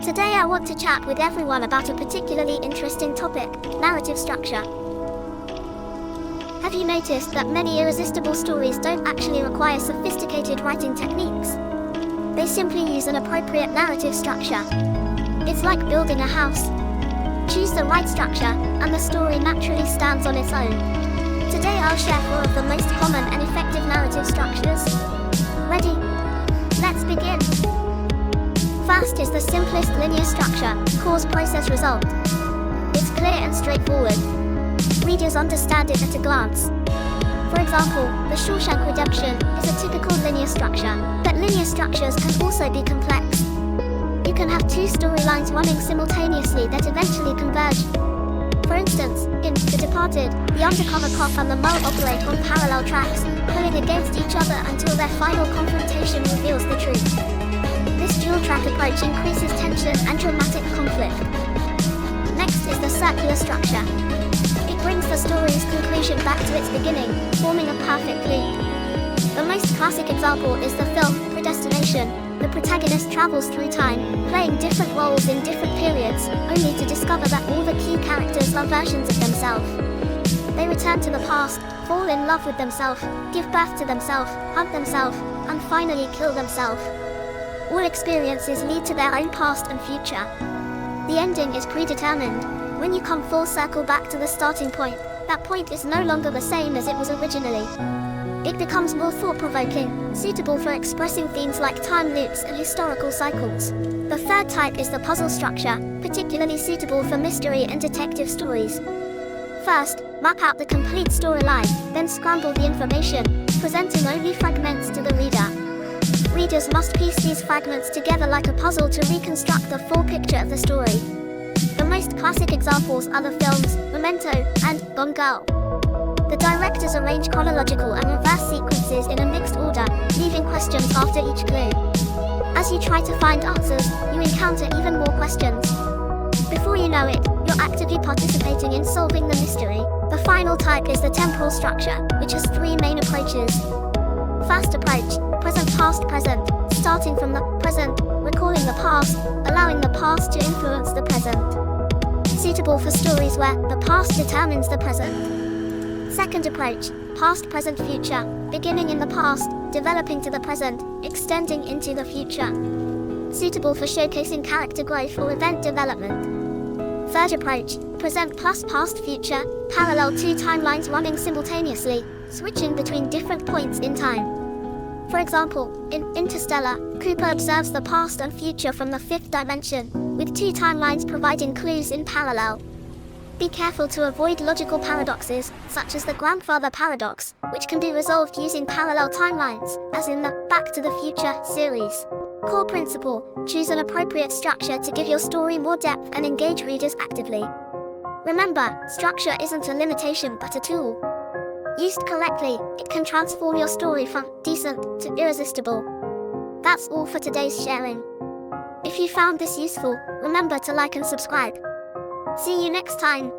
Today I want to chat with everyone about a particularly interesting topic, narrative structure. Have you noticed that many irresistible stories don't actually require sophisticated writing techniques? They simply use an appropriate narrative structure. It's like building a house. Choose the right structure, and the story naturally stands on its own. Today I'll share 4 of the most common and effective narrative structures. Ready? Let's begin. First is the simplest linear structure, cause process result. It's clear and straightforward. Readers understand it at a glance. For example, The Shawshank Redemption is a typical linear structure, but linear structures can also be complex. You can have 2 storylines running simultaneously that eventually converge. For instance, in The Departed, the undercover cop and the mole operate on parallel tracks, pulling against each other until their final confrontation reveals the truth. This dual-track approach increases tension and dramatic conflict. Next is the circular structure. It brings the story's conclusion back to its beginning, forming a perfect loop. The most classic example is the film Predestination. The protagonist travels through time, playing different roles in different periods, only to discover that all the key characters are versions of themselves. They return to the past, fall in love with themselves, give birth to themselves, hunt themselves, and finally kill themselves. All experiences lead to their own past and future. The ending is predetermined. When you come full circle back to the starting point, that point is no longer the same as it was originally. It becomes more thought-provoking, suitable for expressing themes like time loops and historical cycles. The third type is the puzzle structure, particularly suitable for mystery and detective stories. First, map out the complete storyline, then scramble the information, presenting only fragments to the reader. Readers must piece these fragments together like a puzzle to reconstruct the full picture of the story. The most classic examples are the films Memento and Gone Girl. The directors arrange chronological and reverse sequences in a mixed order, leaving questions after each clue. As you try to find answers, you encounter even more questions. Before you know it, you're actively participating in solving the mystery. The final type is the temporal structure, which has 3 main approaches. First approach, present past present, starting from the present, recalling the past, allowing the past to influence the present. Suitable for stories where the past determines the present. Second approach, past present future, beginning in the past, developing to the present, extending into the future. Suitable for showcasing character growth or event development. Third approach, present plus past future, parallel 2 timelines running simultaneously, switching between different points in time. For example, in Interstellar, Cooper observes the past and future from the 5th dimension, with 2 timelines providing clues in parallel. Be careful to avoid logical paradoxes, such as the grandfather paradox, which can be resolved using parallel timelines, as in the Back to the Future series. Core principle, choose an appropriate structure to give your story more depth and engage readers actively. Remember, structure isn't a limitation but a tool. Used correctly, it can transform your story from decent to irresistible. That's all for today's sharing. If you found this useful, remember to like and subscribe. See you next time.